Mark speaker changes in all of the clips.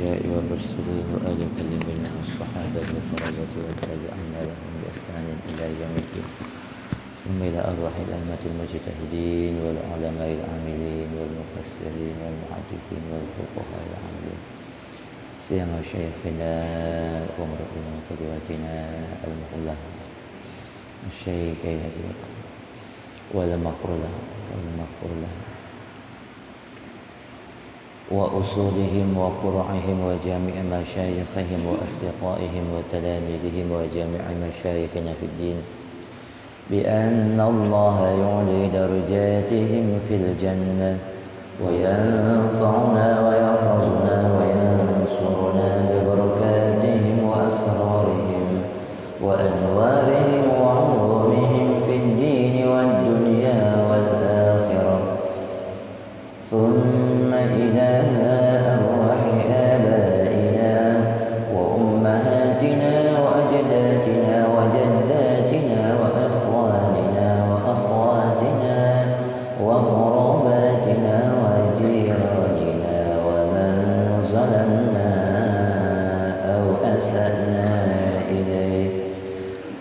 Speaker 1: الأنبياء والمرسلين وآل المكلمين والصحابة والقرابة والتابعين لهم بإحسان إلى يوم الدين ثم إلى أرواح الأئمة المجتهدين والعلماء العاملين والمفسرين والمحدثين والفقهاء العاملين سيما شيخنا ومربينا وقدوتنا المحلى الشيخ يزيد والمغفور له وأصولهم وفروعهم وجامع مشايخهم وأصدقائهم وتلاميذهم وجامع مشايخنا في الدين بأن الله يعلي درجاتهم في الجنة وينفعنا ويحفظنا وينصرنا ببركاتهم وأسرارهم وأنوارهم وعلومهم في الدين والدنيا والآخرة ثم إلى أرواح آبائنا وأمهاتنا وأجدادنا وجداتنا وإخواننا وأخواتنا وقراباتنا وجيراننا ومن ظلمنا أو أسأنا إليه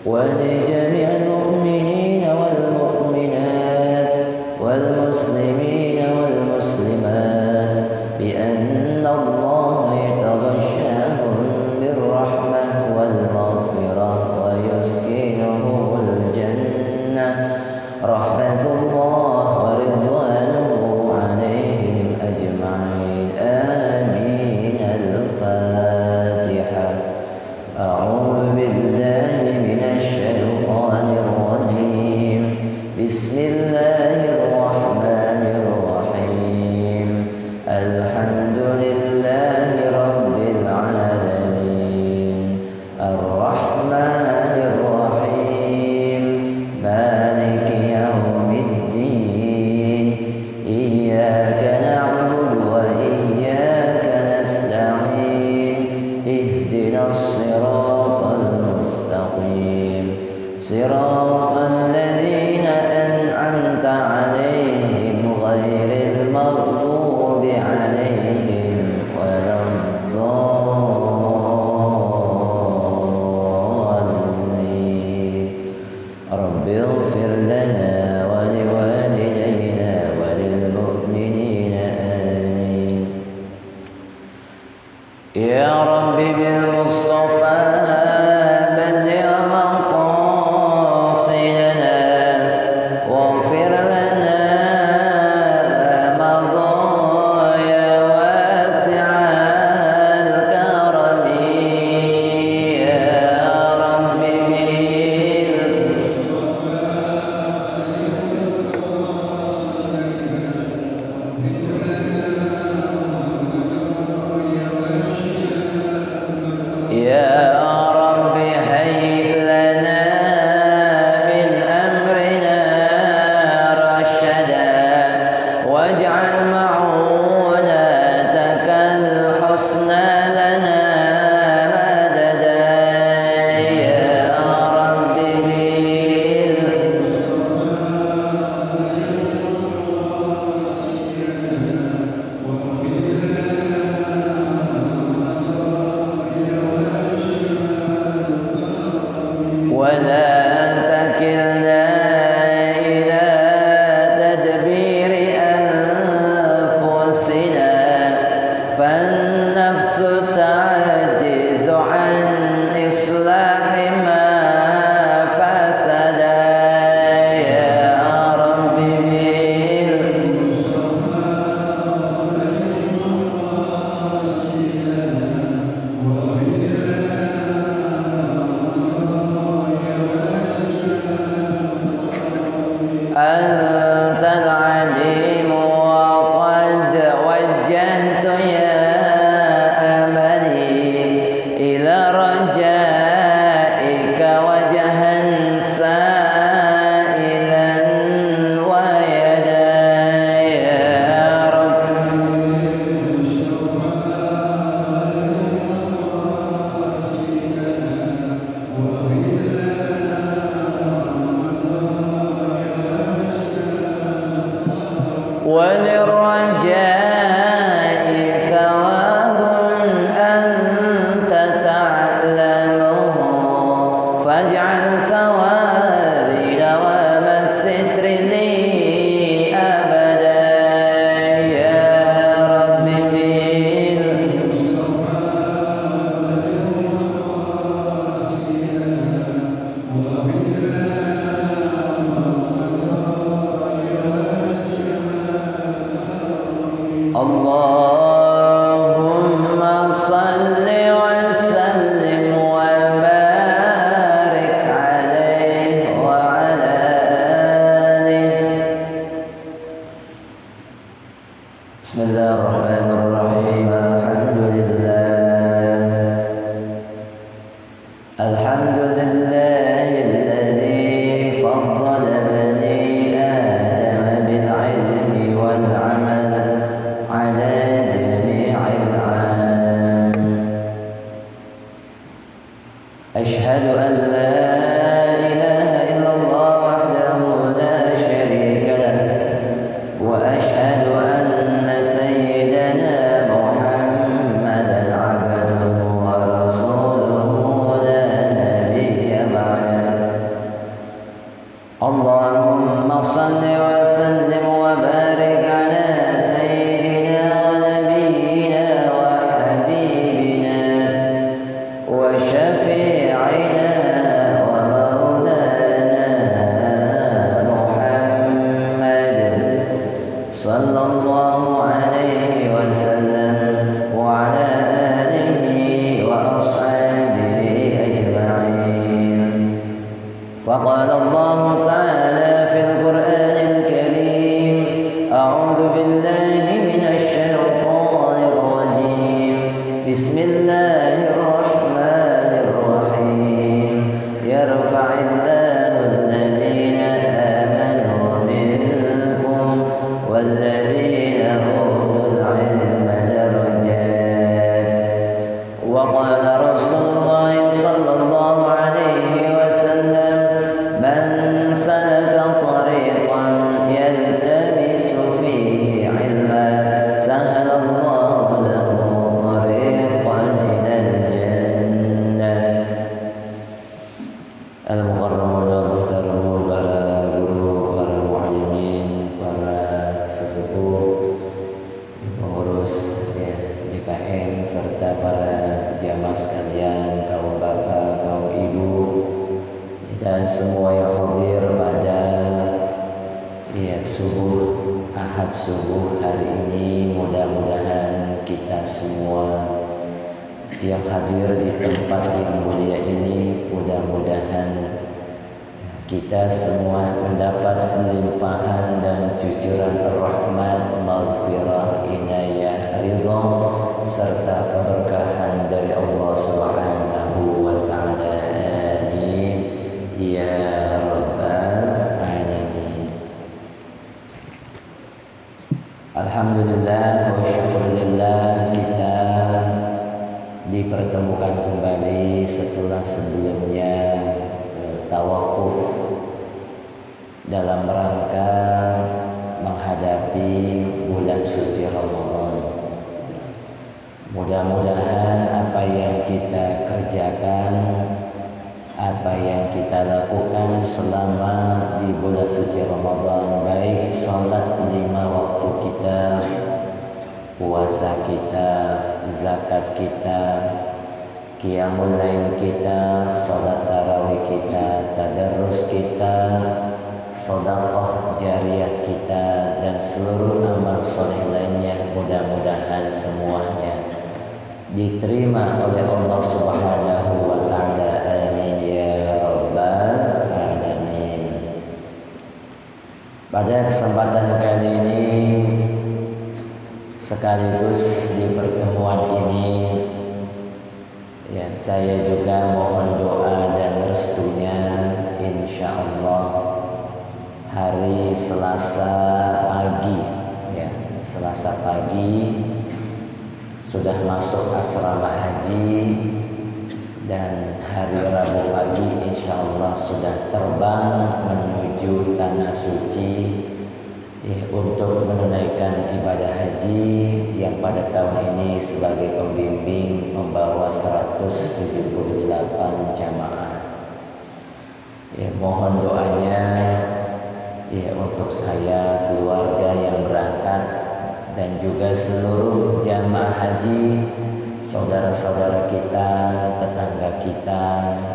Speaker 1: ولجميع المؤمنين والمؤمنات والمسلمين والمسلمات بأن الله يتغشاهم بالرحمة والمغفرة ويسكنهم الجنة رحمة الله ورضوانه عليهم أجمعين آمين. الفاتحة. أعوذ بالله من الشيطان الرجيم. بسم الله الرحمن الرحيم. الحمد لله رب العالمين الرحمن الرحيم مالك يوم الدين إياك نعبد وإياك نستعين اهدنا الصراط المستقيم صراط الذين أنعمت عليهم غير المغضوب عليهم ولا الضالين. رب اغفر لنا ولوالدينا وللمؤمنين آمين. يا رب بالمصطفى بلغ مقاصدنا واغفر لنا ما مضى يا واسع الكرم. يا رب Allahumma salli wa sallim wa barik alaihi wa ala alihi. Bismillahirrahmanirrahim. Alhamdulillahilladzi faddala bani Adam bil ilmi wal amal ala jami'il alam. Ashhadu an la ilaha illallah wahdahu la syarika lah wa ashhadu anna sayyidana Muhammadan abduhu wa rasuluhu la nabiyya ba'dah. Allahumma salli wa sallim wa barik ala sayyidina wa nabiyyina wa habibina wa syafi'ina wa maulana Muhammad sallallahu alaihi wasallam wa ala alihi wa ashabihi ajma'in. Faqala Allah ta'ala fil Qur'anil Karim, a'udzu billahi minasy syaithanir rajim. Bismillahirrahmanirrahim. Yarfa'illahu alladhina amanu minkum walladhina utul ilma darajat. Wa qala Rasulullah sallallahu alaihi wasallam, man salaka tariqan yaltamisu fihi ilma sahalallahu lahu tariqan minal jannah. Al-Mukarramun al-Muhtaram, para guru, para muallimin, para sesepuh, pengurus JKM serta para jamaah sekalian, kaum bapak, kaum ibu, dan semua yang hadir pada subuh Ahad subuh hari ini. Mudah-mudahan kita semua yang hadir di tempat yang mulia ini, mudah-mudahan kita semua mendapat limpahan dan cucuran rahmat, maghfirah, inayah, ridha serta keberkahan dari Allah Subhanahu wa taala. Amin ya rabbal alamin. Alhamdulillah wa syukurillah, kita dipertemukan kembali setelah sebelumnya tawakuf dalam rangka menghadapi bulan suci Ramadan. Mudah-mudahan apa yang kita kerjakan, apa yang kita lakukan selama di bulan suci Ramadan, baik salat 5 waktu kita, puasa kita, zakat kita, qiyamul lail kita, salat tarawih kita, tadarrus kita, sedekah jariyah kita, dan seluruh amal soleh lainnya, mudah-mudahan semuanya diterima oleh Allah Subhanahu wa taala. Amin ya rabbal alamin. Pada kesempatan kali ini sekaligus di pertemuan ini, saya juga mohon doa dan restunya, insya Allah hari Selasa pagi, Selasa pagi sudah masuk asrama haji, dan hari Rabu pagi insya Allah sudah terbang menuju tanah suci untuk menunaikan ibadah haji yang pada tahun ini sebagai pembimbing membawa 178 jamaah. Mohon doanya untuk saya, keluarga yang berangkat, dan juga seluruh jamaah haji, saudara-saudara kita, tetangga kita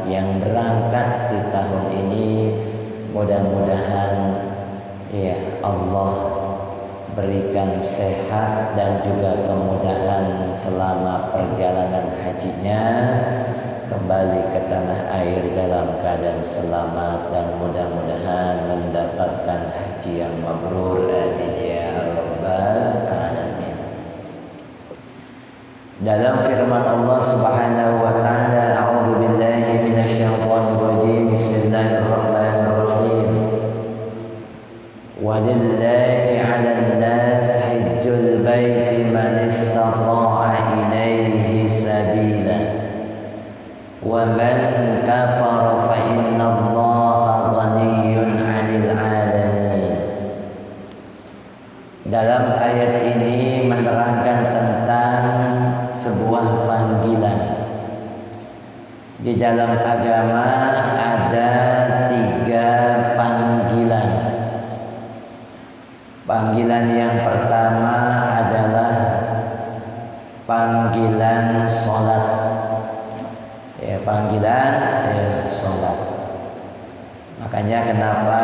Speaker 1: yang berangkat di tahun ini. Mudah-mudahan Allah berikan sehat dan juga kemudahan selama perjalanan hajinya, kembali ke tanah air dalam keadaan selamat dan mudah-mudahan mendapatkan haji yang mabrur. Amin ya rabbal alamin. Dalam firman Allah Subhanahu wa taala, a'udzu billahi minasyaitonir rajim. Bismillahirrahmanirrahim. Walillahi 'alan nas hajjul baiti man istata'a ilaihi sabila wa man kafara fa innallaha ghaniyyun 'anil 'alamin. Dalam ayat ini menerangkan tentang sebuah panggilan. Di dalam agama ada 3 panggilan. Panggilan yang pertama adalah panggilan sholat. Panggilan sholat. Makanya kenapa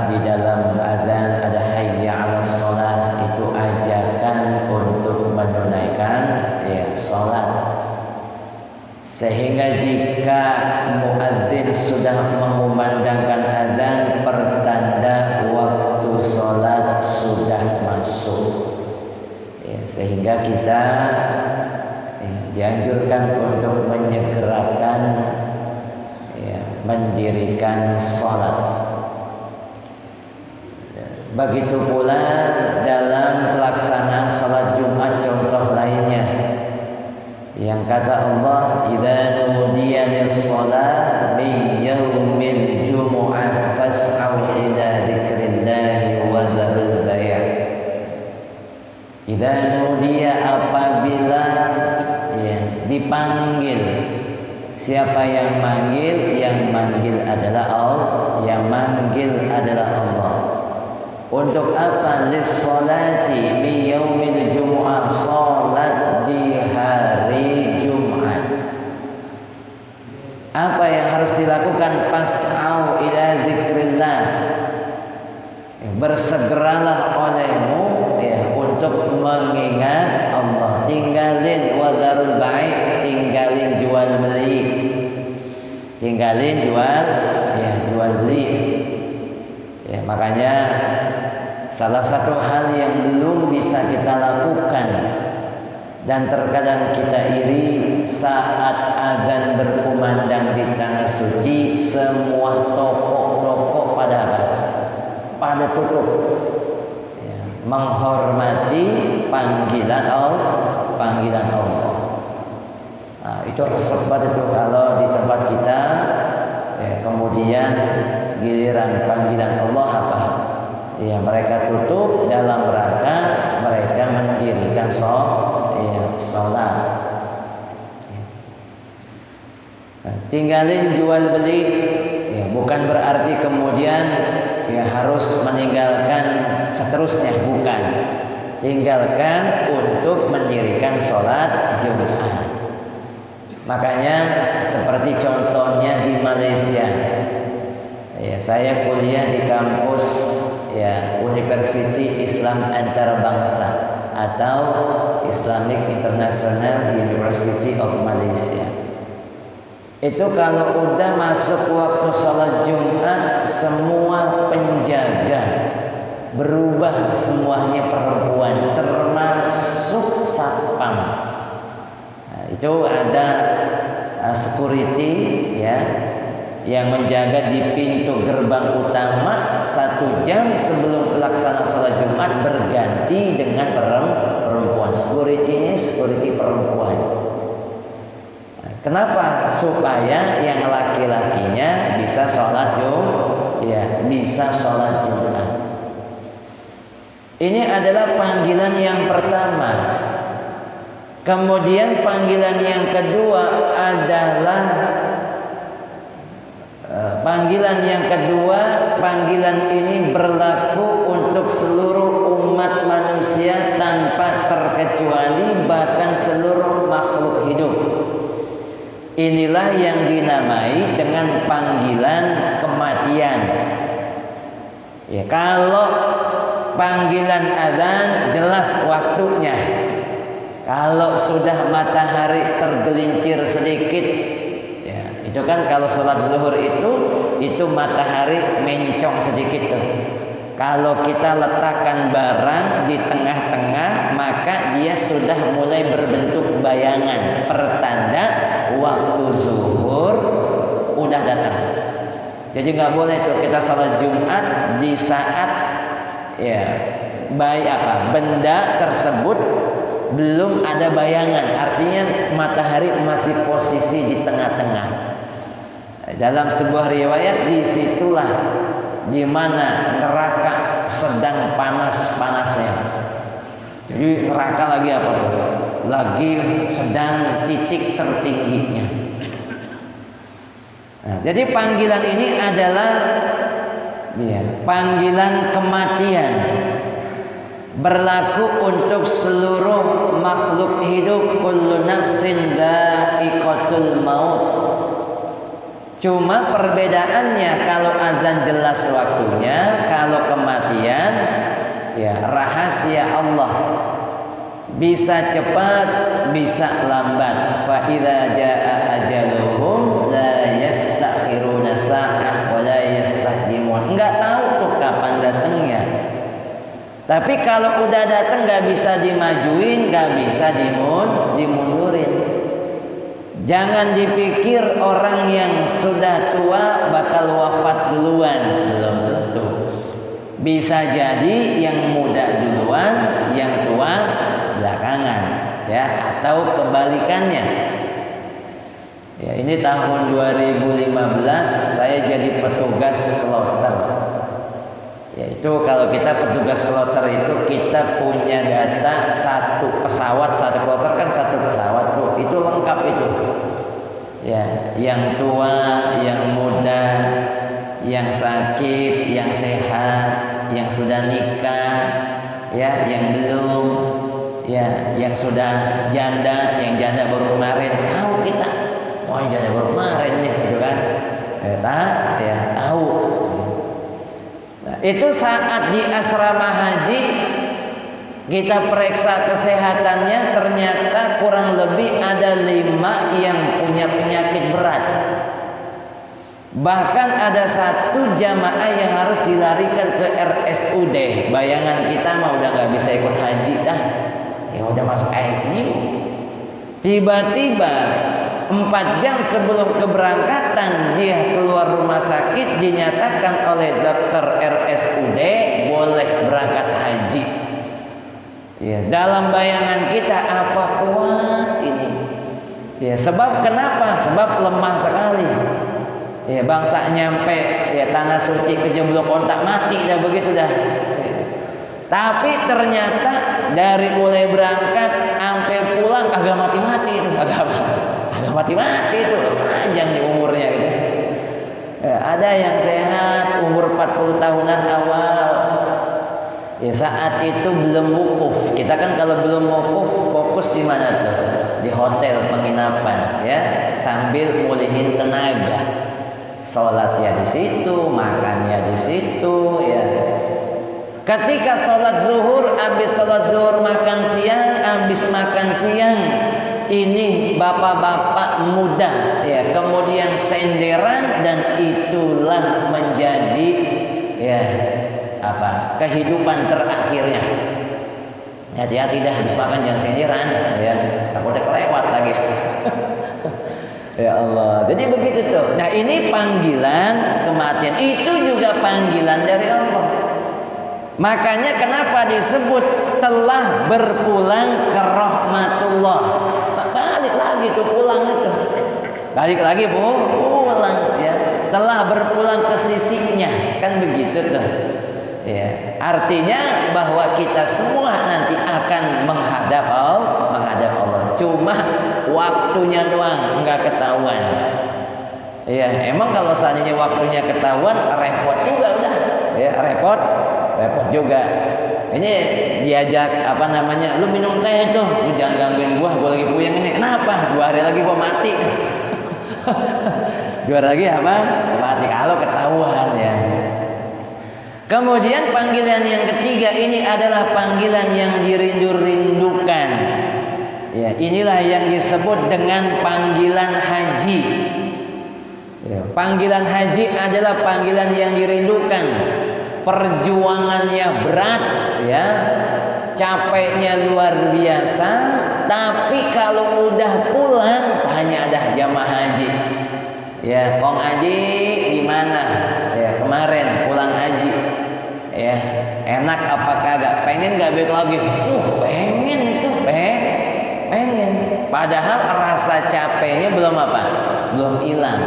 Speaker 1: di dalam azan ada hayya 'alas sholat, itu ajakan untuk menunaikan sholat. Sehingga jika muadzin sudah mengumandangkan azan, pertanda waktu sholat sudah masuk. Sehingga kita dianjurkan untuk menyegerakan mendirikan sholat. Begitu pula dalam pelaksanaan sholat Jumat contoh lainnya, yang kata Allah, idza nudiya lis-shalah min yaumil jumu'ah fas'au ila dzikrillahi wa dzarul bai'. Idza nudiya, apabila dipanggil. Siapa yang manggil? Yang manggil adalah Allah. Yang manggil adalah Allah. Untuk apa? Lis-sholati min yaumil jumu'ah, salat di hari Jumat. Apa yang harus dilakukan? Pas'au ila dzikrillah, bersegeralah olehmu untuk mengingat Allah. Tinggalin wadarul bai', tinggalin jual beli. Tinggalin jual beli. Makanya salah satu hal yang belum bisa kita lakukan dan terkadang kita iri, saat azan berkumandang di tanah suci, semua toko-toko pada tutup, menghormati panggilan Allah. Nah, itu resep banget itu kalau di tempat kita, kemudian giliran panggilan Allah apa? Mereka tutup dalam rangka mereka mendirikan sholat. Tinggalin jual beli, bukan berarti kemudian harus meninggalkan seterusnya, bukan. Tinggalkan untuk mendirikan sholat Jumat. Makanya seperti contohnya di Malaysia, saya kuliah di kampus University Islam Antarabangsa atau Islamic International University of Malaysia. Itu kalau udah masuk waktu sholat Jumat, semua penjaga berubah semuanya perempuan, termasuk satpam. Itu ada security yang menjaga di pintu gerbang utama. 1 jam sebelum pelaksanaan sholat Jumat berganti dengan perempuan. Security perempuan. Kenapa? Supaya yang laki-lakinya bisa sholat Jumat. Ini adalah panggilan yang pertama. Kemudian panggilan yang kedua adalah panggilan ini berlaku untuk seluruh umat manusia tanpa terkecuali, bahkan seluruh makhluk hidup. Inilah yang dinamai dengan panggilan kematian. Kalau panggilan azan jelas waktunya. Kalau sudah matahari tergelincir sedikit, ya, itu kan kalau sholat zuhur itu matahari mencong sedikit tuh. Kalau kita letakkan barang di tengah-tengah, maka dia sudah mulai berbentuk bayangan, pertanda waktu zuhur udah datang. Jadi nggak boleh tuh kita sholat Jumat di saat ya benda tersebut belum ada bayangan, artinya matahari masih posisi di tengah-tengah. Dalam sebuah riwayat, disitulah di mana neraka sedang panas-panasnya. Jadi neraka lagi apa? Lagi sedang titik tertingginya. Nah, jadi panggilan ini adalah panggilan kematian, berlaku untuk seluruh makhluk hidup. Kullu nafsin dha'iqatul maut. Cuma perbedaannya, kalau azan jelas waktunya, kalau kematian ya rahasia Allah, bisa cepat bisa lambat. Fa idza jaa ajaluhum la yastakhiruna sa'ah wa la yastaqdimun. Enggak tahu tuh kapan datangnya. Tapi kalau udah datang nggak bisa dimajuin, nggak bisa dimundurin. Jangan dipikir orang yang sudah tua bakal wafat duluan, belum tentu. Bisa jadi yang muda duluan, yang tua belakangan, ya, atau kebalikannya. Ya, ini tahun 2015 saya jadi petugas kloter. Yaitu kalau kita petugas kloter itu kita punya data satu pesawat, satu kloter kan satu pesawat tuh, itu lengkap itu. Ya, yang tua, yang muda, yang sakit, yang sehat, yang sudah nikah, ya, yang belum, ya, yang sudah janda, yang janda baru kemarin, tahu kita. Oh, yang janda baru kemarin ya, gitu kan? Ya, tahu. Nah, itu saat di asrama haji kita periksa kesehatannya, ternyata kurang lebih ada 5 yang punya penyakit berat. Bahkan ada 1 jamaah yang harus dilarikan ke RSUD. Bayangan kita mah udah nggak bisa ikut haji dah, ya udah masuk ICU. Tiba-tiba 4 jam sebelum keberangkatan dia keluar rumah sakit, dinyatakan oleh dokter RSUD boleh berangkat haji. Ya, dalam bayangan kita apa kuat ini? Ya, sebab kenapa? Sebab lemah sekali. Ya, bangsa nyampe ya tanah suci kejeblok kontak mati dah, begitu dah. Ya. Tapi ternyata dari mulai berangkat sampai pulang agak mati-mati itu, agak mati-mati itu, panjang di umurnya gitu. Ya, ada yang sehat umur 40 tahunan awal. Ya, saat itu belum wukuf. Kita kan kalau belum wukuf fokus di mana tuh? Di hotel penginapan, ya, sambil mulihin tenaga. Sholat ya di situ, makan ya di situ, ya. Ketika sholat zuhur, habis sholat zuhur makan siang, habis makan siang, ini bapak-bapak muda, ya, kemudian senderan, dan itulah menjadi ya kehidupan terakhirnya. Hati-hati dah habis makan, jangan senderan, ya, takutnya kelewat lagi. Ya Allah, jadi begitu tuh. Nah, ini panggilan kematian, itu juga panggilan dari Allah. Makanya kenapa disebut telah berpulang ke rahmatullah. Balik lagi tuh pulang itu. Balik lagi pulang, ya. Telah berpulang ke sisinya, kan begitu tuh. Ya, artinya bahwa kita semua nanti akan menghadap Allah. Cuma waktunya doang nggak ketahuan. Ya, emang kalau seandainya waktunya ketahuan, repot juga udah. Ya, repot juga. Ini diajak lu minum teh tuh, lu jangan gangguin gua lagi puyeng ini. Kenapa? 2 hari lagi gua mati. 2 hari lagi mati kalau ketahuan, ya. Kemudian panggilan yang ketiga ini adalah panggilan yang dirindu-rindukan. Ya, inilah yang disebut dengan panggilan haji. Ya, panggilan haji adalah panggilan yang dirindukan. Perjuangannya berat, ya, capeknya luar biasa. Tapi kalau udah pulang hanya ada jamaah haji. Ya, Kong Haji gimana? Ya, kemarin pulang haji. Ya, enak apa kagak? Pengen nggak balik lagi? Pengen tuh, pengen. Padahal rasa capeknya belum apa? Belum hilang.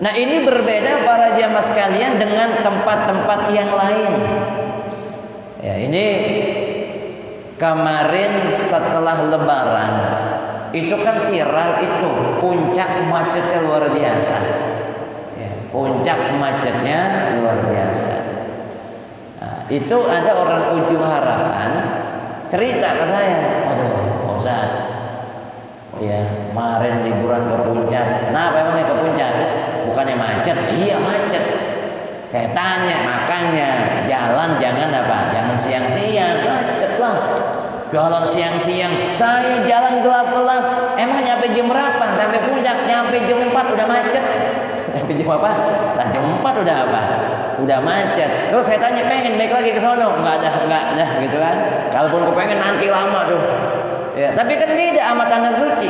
Speaker 1: Nah, ini berbeda para jamaah sekalian dengan tempat-tempat yang lain. Ya, ini kemarin setelah Lebaran itu kan viral itu puncak macetnya luar biasa. Ya, puncak macetnya luar biasa. Nah, itu ada orang Ujung Harapan cerita ke saya, aduh Pak Ustaz, ya kemarin liburan ke puncak. Kenapa emangnya ke puncak? Bukannya macet? Iya macet. Saya tanya, makanya jalan jangan apa? Jangan siang-siang, macet lah. Jalan siang-siang, saya jalan gelap-gelap. Emang nyampe jam berapa? Sampai puncak, nyampe jam 4 udah macet. Sampai jam apa? Lah jam 4 udah apa? Udah macet. Terus saya tanya, pengen balik lagi ke sono? Enggak ada gitu kan. Kalaupun kepengen nanti lama tuh. Ya, tapi kan beda sama tanah suci.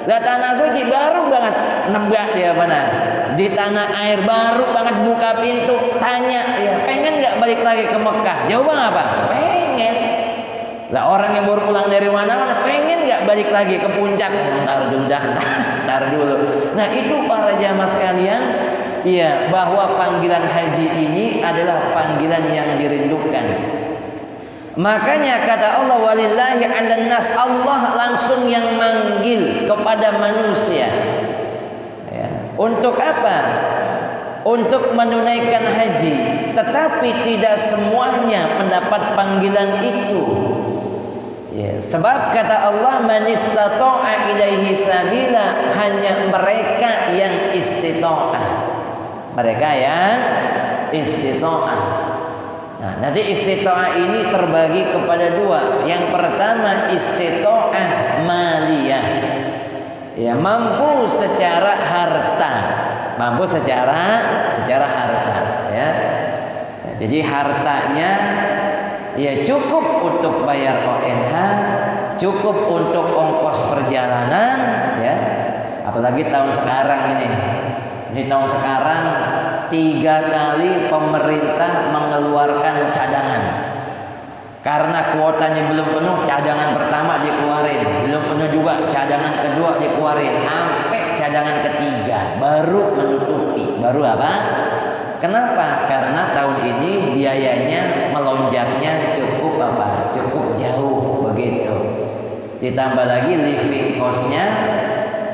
Speaker 1: Lah tanah suci baru banget nebak dia mana? Di tanah air baru banget buka pintu, tanya, ya, pengen nggak balik lagi ke Mekah? Jawaban apa? Pengen. Lah orang yang baru pulang dari mana-mana pengen nggak balik lagi ke puncak? Ntar dulu. Nah, itu para jamaah sekalian, ya, bahwa panggilan haji ini adalah panggilan yang dirindukan. Makanya kata Allah, walillahi 'alan nas, Allah langsung yang manggil kepada manusia. Ya. Untuk apa? Untuk menunaikan haji. Tetapi tidak semuanya mendapat panggilan itu. Ya. Sebab kata Allah, man istata'a ilaihi sabila, hanya mereka yang istita'ah. Mereka yang istita'ah. Nah, nanti istita'ah ini terbagi kepada dua. Yang pertama istita'ah maliyah. Ya, mampu secara harta. Mampu secara harta, ya. Nah, jadi hartanya ya cukup untuk bayar ONH, cukup untuk ongkos perjalanan, ya. Apalagi tahun sekarang ini. Di tahun sekarang 3 kali pemerintah mengeluarkan cadangan. Karena kuotanya belum penuh, cadangan pertama dikeluarin, belum penuh juga cadangan kedua dikeluarin, sampai cadangan ketiga baru menutupi. Baru apa? Kenapa? Karena tahun ini biayanya melonjaknya cukup apa? Cukup jauh begitu. Ditambah lagi living cost-nya.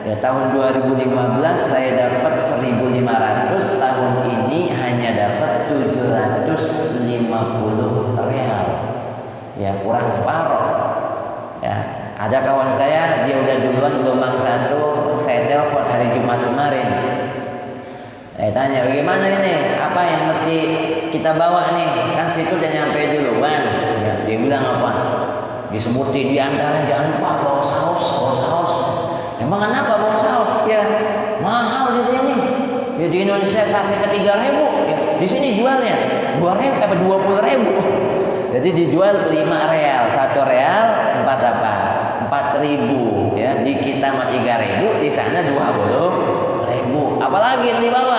Speaker 1: Ya, tahun 2015 saya dapat 1.500, tahun ini hanya dapat 750 real. Ya, kurang separuh. Ya, ada kawan saya, dia udah duluan gelombang 1, saya telepon hari Jumat kemarin. Saya tanya, bagaimana ini? Apa yang mesti kita bawa nih? Kan situ udah nyampe duluan. Ya, dia bilang apa? Disebutin di antara, jangan lupa bawa saus. Emang kenapa bawa saus? Ya, mahal di sini. Ya, di Indonesia saset ke 3.000. Ya, di sini jualnya 20.000. Jadi dijual 5 real, 1 real 4 apa? 4.000. Ya, di kita mah 3.000, di sana 20.000. Apalagi yang dibawa?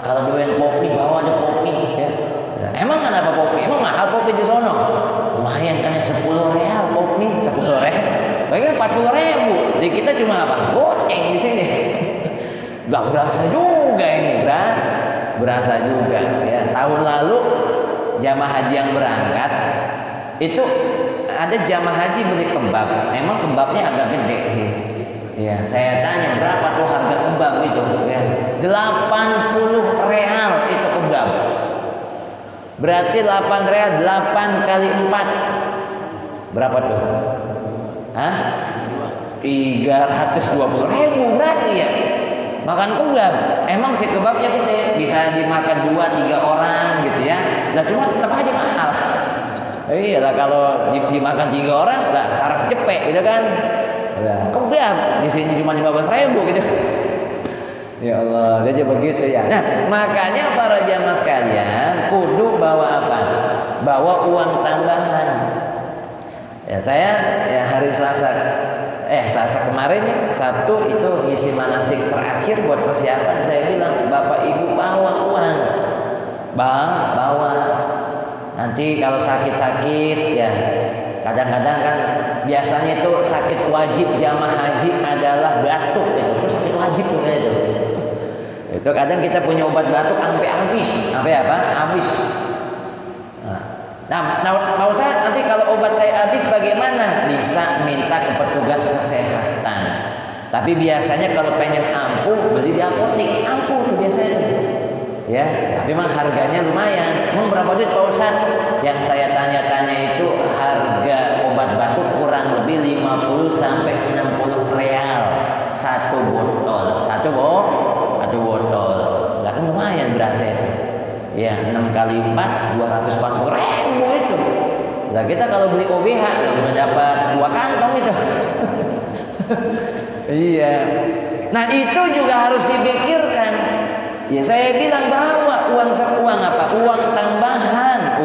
Speaker 1: Kalau doyan kopi, bawa aja kopi. Ya. Nah, emang kenapa kopi? Emang mahal kopi di sono? Lumayan kan, 10 real kopi, 10 real. Bagaimana 40.000? Di kita cuma apa? Goceng di sini. Gak berasa juga ini, berasa juga. Ya, tahun lalu jamaah haji yang berangkat itu ada jamaah haji beli kebab. Memang kebabnya agak gede sih. Ya, saya tanya berapa tuh harga kebab itu? Ya, 80 real itu kebab. Berarti 8 real, 8 kali 4. Berapa tuh? Hah? 320.000 berarti ya. Makan kebab, emang si kebabnya gede, bisa dimakan 2-3 orang gitu ya. Nah cuma tetap aja mahal. Iya lah, kalau dimakan 3 orang, lah sarap cepet gitu kan. Nah, kebab di sini cuma 15.000 gitu. Ya Allah, jadi begitu ya. Nah, makanya para jamaah sekalian kudu bawa apa? Bawa uang tambahan. Ya saya ya hari Selasa kemarin ya, Sabtu itu ngisi manasik terakhir buat persiapan. Saya bilang, Bapak Ibu bawa uang. Bawa. Nanti kalau sakit-sakit ya, kadang-kadang kan biasanya itu sakit wajib jamaah haji adalah batuk itu sakit wajib tuh itu. Itu kadang kita punya obat batuk sampai habis. Sampai apa? Habis. Nah, Pak Ustaz, nanti kalau obat saya habis bagaimana? Bisa minta ke petugas kesehatan. Tapi biasanya kalau pengen ampuh beli di apotek. Ampuh tuh biasanya. Ya, tapi memang harganya lumayan. Emang berapa duit Pak Ustaz? Yang saya tanya-tanya itu harga obat batuk kurang lebih 50 sampai 60 real satu botol. Satu botol. Lah kan lumayan berasa itu. Ya, 6 kali 4 240.000 itu. Lah kita kalau beli OBH udah dapat 2 kantong itu. Iya. Nah, itu juga harus dipikirkan. Ya saya bilang bawa uang apa? Uang tambahan,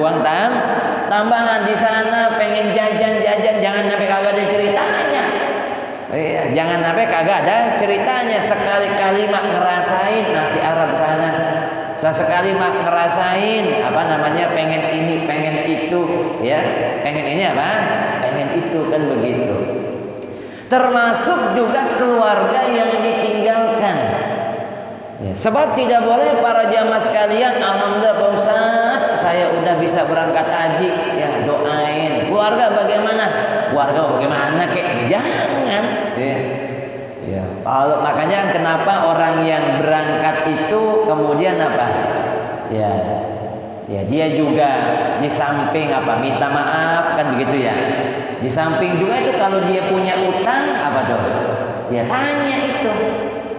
Speaker 1: tambahan di sana pengen jajan jangan sampai kagak ada ceritanya. Iya, jangan sampai kagak ada ceritanya. Sekali-kali mak ngerasain nasi Arab sana. Sesekali mak ngerasain pengen ini, pengen itu, ya. Pengen ini apa? Pengen itu kan begitu. Termasuk juga keluarga yang ditinggalkan. Ya, sebab tidak boleh para jamaah sekalian, alhamdulillah Pak Ustaz, saya udah bisa berangkat haji, ya doain. Keluarga bagaimana? Kek? Jangan. Ya. Makanya kenapa orang yang berangkat itu kemudian apa? Ya dia juga di samping minta maaf kan begitu ya. Di samping juga itu kalau dia punya utang ya tanya itu.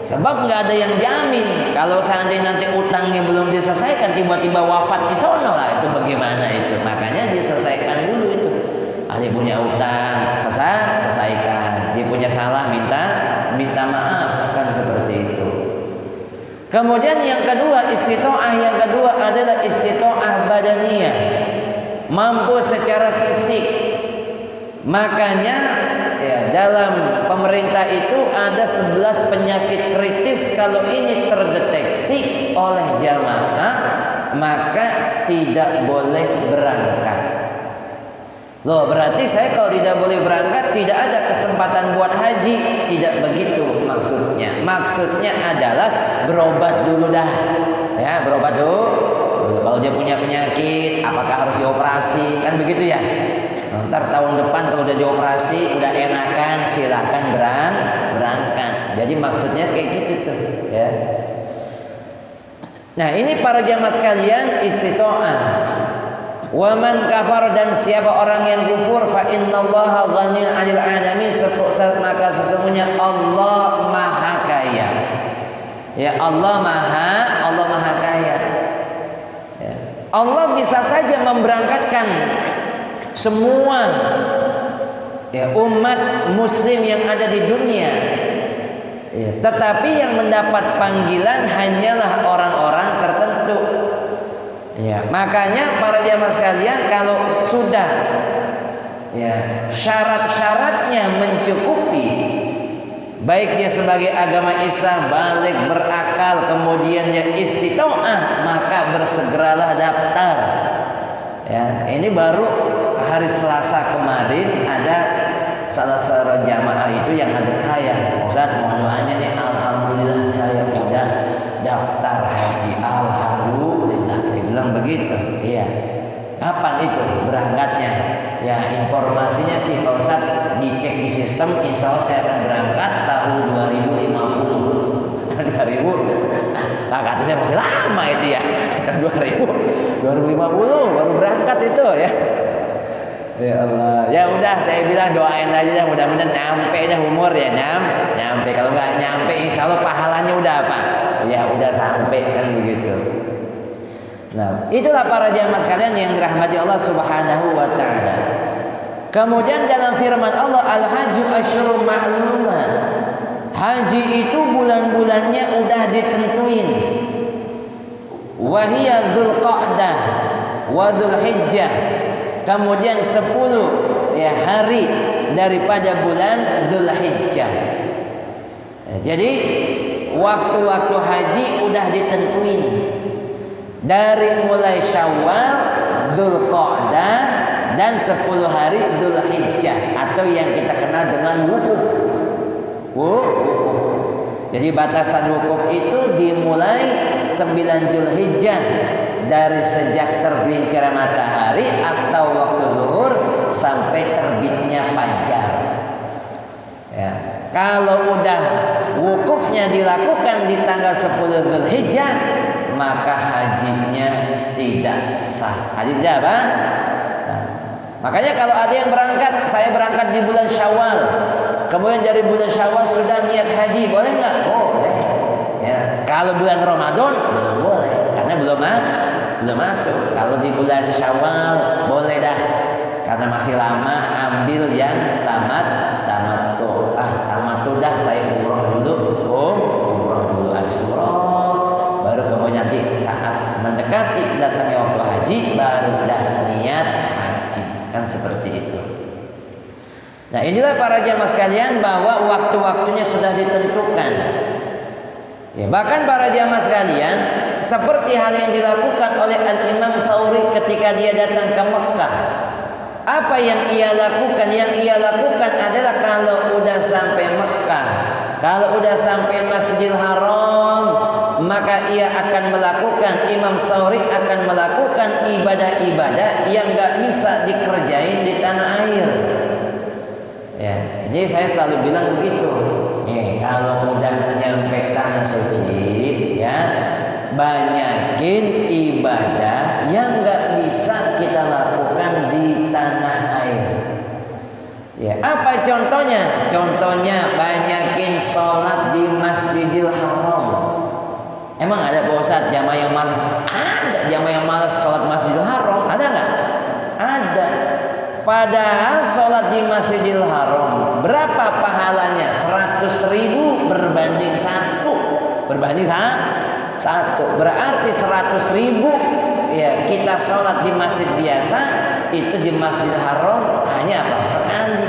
Speaker 1: Sebab nggak ada yang jamin kalau seandainya nanti utangnya belum diselesaikan tiba-tiba wafat di sono lah, itu bagaimana itu. Makanya diselesaikan dulu itu. Dia punya utang, selesaikan. Dia punya salah, minta maaf, kan seperti itu. Kemudian yang kedua, yang kedua adalah istito'ah badaniyah, mampu secara fisik. Makanya ya, dalam pemerintah itu ada 11 penyakit kritis. Kalau ini terdeteksi oleh jamaah, maka tidak boleh berangkat. Loh, berarti saya kalau tidak boleh berangkat tidak ada kesempatan buat haji? Tidak begitu maksudnya. Maksudnya adalah berobat dulu dah. Ya, berobat dulu. Kalau dia punya penyakit, apakah harus dioperasi? Kan begitu ya. Ntar tahun depan kalau udah dioperasi, udah enakan, silakan berangkat. Jadi maksudnya kayak gitu tuh, ya. Nah, ini para jamaah sekalian, istito'ah. Wa man kafar, dan siapa orang yang kufur, fa innallaha ghaniyun 'anil 'alamin, maka sesungguhnya Allah Maha Kaya. Ya, Allah Maha Kaya. Ya. Allah bisa saja memberangkatkan semua ya umat muslim yang ada di dunia. Ya, tetapi yang mendapat panggilan hanyalah orang-orang tertentu. Ya, makanya para jamaah sekalian, kalau sudah ya syarat-syaratnya mencukupi, baik dia sebagai agama Islam, balik, berakal, kemudian dia istito'ah, maka bersegeralah daftar. Ya, ini baru hari Selasa kemarin ada salah seorang jamaah itu yang ada saya, Ustaz mohon doanya nih, alhamdulillah saya udah daftar haji, alhamdulillah. Saya bilang begitu. Iya. Kapan itu berangkatnya? Ya, informasinya sih Pak Ustaz dicek di sistem, insya Allah saya akan berangkat tahun 2050. Tahun 2000. Nah, kata saya masih lama itu ya. Tahun 2050 baru berangkat itu ya. Ya Allah, ya udah saya bilang doain aja, mudah-mudahan nyampe dah umur ya nyampe. Kalau nggak nyampe, insya Allah pahalanya udah apa? Ya udah sampai kan begitu. Nah, itulah para jamaah sekalian yang dirahmati Allah Subhanahu wa taala. Kemudian dalam firman Allah, al-hajju asyhurun ma'lumat. Haji itu bulan-bulannya udah ditentuin. Wa hiya Dzulqa'dah wa Dzulhijjah. Kemudian 10 ya hari daripada bulan Dzulhijjah. Jadi waktu-waktu haji udah ditentuin. Dari mulai Syawal, Dzulqa'dah dan 10 hari Dzulhijjah atau yang kita kenal dengan wukuf. Wukuf. Jadi batasan wukuf itu dimulai 9 Dzulhijjah dari sejak tergelincir matahari atau waktu zuhur sampai terbitnya fajar. Ya. Kalau udah wukufnya dilakukan di tanggal 10 Dzulhijjah, maka hajinya tidak sah. Haji tidak apa? Nah, makanya kalau ada yang berangkat, saya berangkat di bulan Syawal, kemudian dari bulan Syawal sudah niat haji, boleh nggak? Boleh. Ya. Kalau bulan Ramadan belum boleh, karena belum masuk. Kalau di bulan Syawal boleh dah, karena masih lama. Ambil yang tamat tuh. Tamat tuh dah, saya umroh dulu. Umroh dulu, habis umroh baru kemudian nanti saat mendekati datangnya waktu haji baru dah niat haji, kan seperti itu. Nah, inilah para jamaah sekalian bahwa waktu-waktunya sudah ditentukan. Ya, bahkan para jamaah sekalian, seperti hal yang dilakukan oleh Al-Imam Thawri ketika dia datang ke Mekah. Apa yang ia lakukan? Yang ia lakukan adalah kalau udah sampai Mekah, kalau udah sampai Masjidil Haram, maka ia akan melakukan, Imam Thawri akan melakukan ibadah-ibadah yang gak bisa dikerjain di tanah air. Ya, jadi saya selalu bilang begitu. Kalau udah nyampe tanah suci, ya banyakin ibadah yang nggak bisa kita lakukan di tanah air. Ya, apa contohnya? Contohnya banyakin sholat di Masjidil Haram. Emang ada Pak Ustadz jamaah yang malas? Ada jamaah yang malas sholat Masjidil Haram. Ada nggak? Ada. Padahal sholat di Masjidil Haram berapa pahalanya? 100.000 berbanding 1. Berbanding 1. Berarti 100.000 ya kita sholat di masjid biasa, itu di Masjidil Haram hanya apa? Sekali.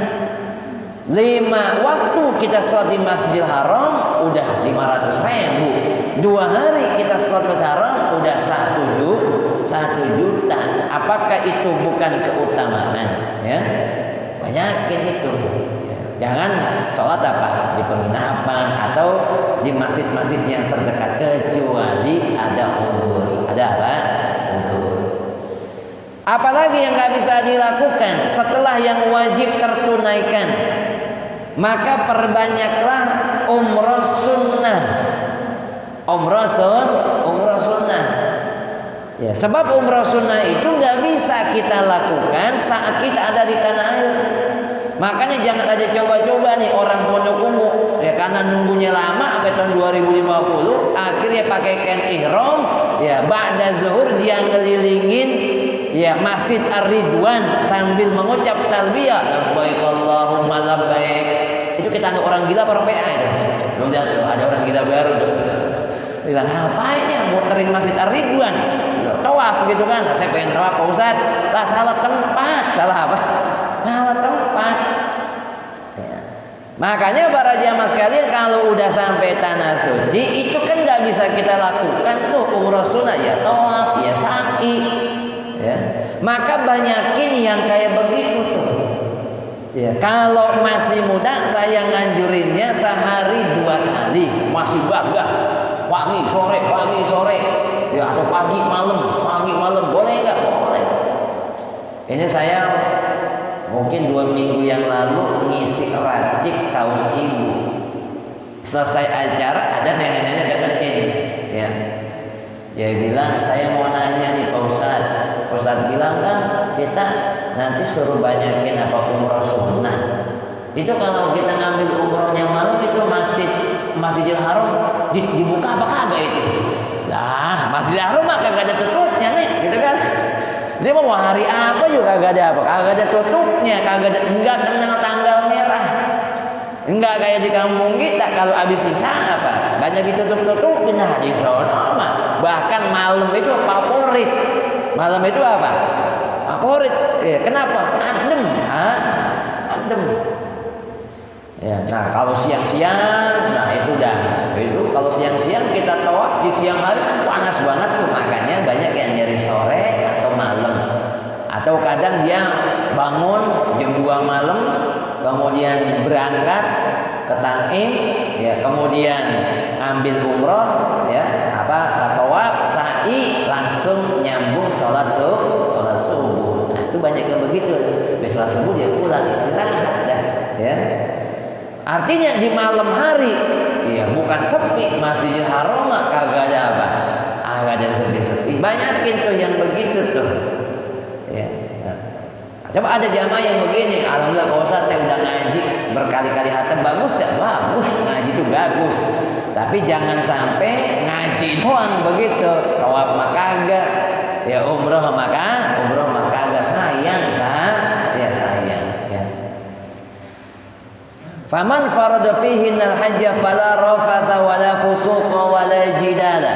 Speaker 1: 5 waktu kita sholat di Masjidil Haram udah 500.000. 2 hari kita sholat di Masjidil Haram udah 1 juta. Apakah itu bukan keutamaan? Ya, banyakin itu. Ya. Jangan sholat apa di penginapan atau di masjid-masjid yang terdekat, kecuali ada udzur. Ada apa? Udzur. Apalagi yang nggak bisa dilakukan setelah yang wajib tertunaikan, maka perbanyaklah umroh sunnah. Umroh sunnah. Ya, sebab umroh sunnah itu nggak bisa kita lakukan saat kita ada di tanah air. Makanya jangan aja coba-coba nih orang Pondok Ungu, ya karena nunggunya lama sampai tahun 2050, akhirnya pakai kain ihram, ya ba'da zuhur dia ngelilingin ya Masjid Ar-Ridwan sambil mengucap talbiyah labbaik Allahumma labbaik. Itu kita anggap orang gila apa orang PA itu? Udah tuh ada orang gila baru tuh. Bilang ngapain ya muterin Masjid Ar-Ridwan? Tawaf gitu kan. Saya pengen tawaf Pak Ustadz. Lah salah tempat. Salah apa? Salah tempat. Ya. Makanya para jamaah sekalian, kalau udah sampai tanah suci itu kan nggak bisa kita lakukan tuh umroh sunnah, ya tawaf, ya sa'i, ya. Maka banyakin yang kayak begitu tuh. Ya, kalau masih muda saya nganjurinnya sehari 2 kali, masih gagah. Pagi sore, ya atau pagi malam, boleh nggak? Boleh. Ini saya mungkin 2 minggu yang lalu ngisi ratib kaum ibu. Selesai acara ada nenek-nenek deketin, ya. Dia bilang, saya mau nanya nih Pak Ustadz, Ustaz bilang kan kita nanti suruh banyakin umroh sunnah. Itu kalau kita ngambil umrohnya malam itu Masjidil Haram dibuka apa kagak itu? Lah, Masjidil Haram mah kagak ada tutupnya nih, gitu kan? Dia mau hari apa juga kagak ada kagak ada tutupnya, kagak ada, enggak kenal tanggal merah. Enggak kayak di kampung kita kalau habis isya banyak ditutup-tutupin di sono mah. Bahkan malam itu favorit. Malam itu apa? Favorit. Kenapa? Adem. Adem. Ya, nah kalau siang-siang, nah itu kalau siang-siang kita tawaf di siang hari kan panas banget tuh, makanya banyak yang nyari sore atau malam. Atau kadang dia bangun jam 2 malam, kemudian berangkat ke Tanim, ya, kemudian ambil umroh, ya, tawaf, sa'i, langsung nyambung sholat subuh. Nah, itu banyak yang begitu. Besok subuh dia pulang istirahat dah, ya. Artinya di malam hari, ya, bukan sepi. Masjidil Haram kagak ada kagak ada sepi-sepi. Banyakin tuh yang begitu tuh, ya. Coba ada jamaah yang begini, alhamdulillah Pak Ustaz saya udah ngaji berkali-kali hatam, bagus gak? Bagus, ngaji itu bagus. Tapi jangan sampai ngaji doang begitu, tawaf mah kagak, ya umroh mah kagak, sayang ya. Faman farada fihi al-hajja fala rafatha wala fusuqa wala jidala.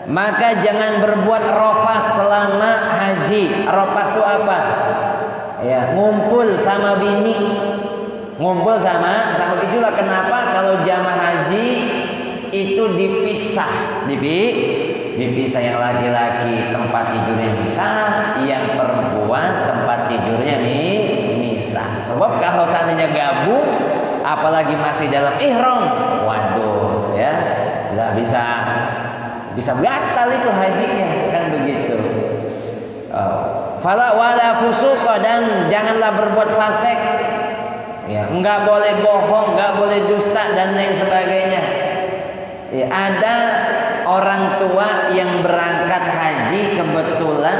Speaker 1: Maka jangan berbuat rofas selama haji. Rofas itu apa? Ya, ngumpul sama bini. Ngumpul sama bini juga. Kenapa? Kalau jamaah haji itu dipisah. Dipisah, yang laki-laki tempat tidurnya misah, yang perempuan tempat tidurnya misah. Sebab kalau seandainya gabung, apalagi masih dalam ihram, waduh, ya, nggak bisa batal itu hajinya, kan begitu. Fala wala fusuqa, dan janganlah berbuat fasik. Ya, enggak boleh bohong, enggak boleh dusta dan lain sebagainya. Ya, ada orang tua yang berangkat haji, kebetulan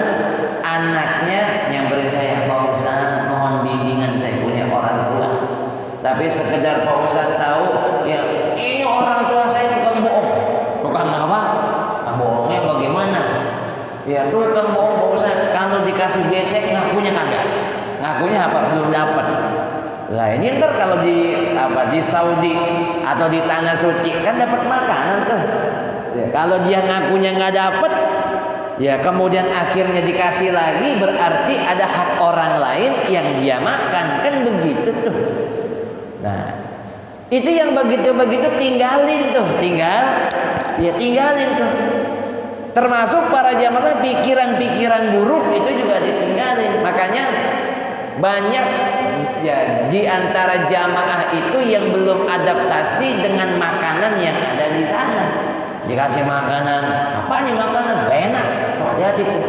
Speaker 1: anaknya nyamperin saya, Pak Ustaz, mohon bimbingan, saya punya orang tua. Tapi sekedar Pak Ustaz tahu, ya ini orang tua saya tukang bohong. Tukang apa? Bohongnya bagaimana? Ya tukang bohong Pak Ustaz, kalau dikasih besek ngakunya kagak. Ngakunya apa? Belum dapat. Lah ini ntar kalau di Saudi atau di tanah suci kan dapat makanan tuh. Ya, kalau dia ngakunya nggak dapat, ya kemudian akhirnya dikasih lagi, berarti ada hak orang lain yang dia makan, kan begitu tuh. Nah, itu yang begitu-begitu tinggalin tuh, tinggalin tuh. Termasuk para jamaah pikiran-pikiran buruk itu juga ditinggalin. Makanya banyak ya di antara jamaah itu yang belum adaptasi dengan makanan yang ada di sana. Dikasih makanan, apa nih makanan? Gak enak. Hati-hati tuh.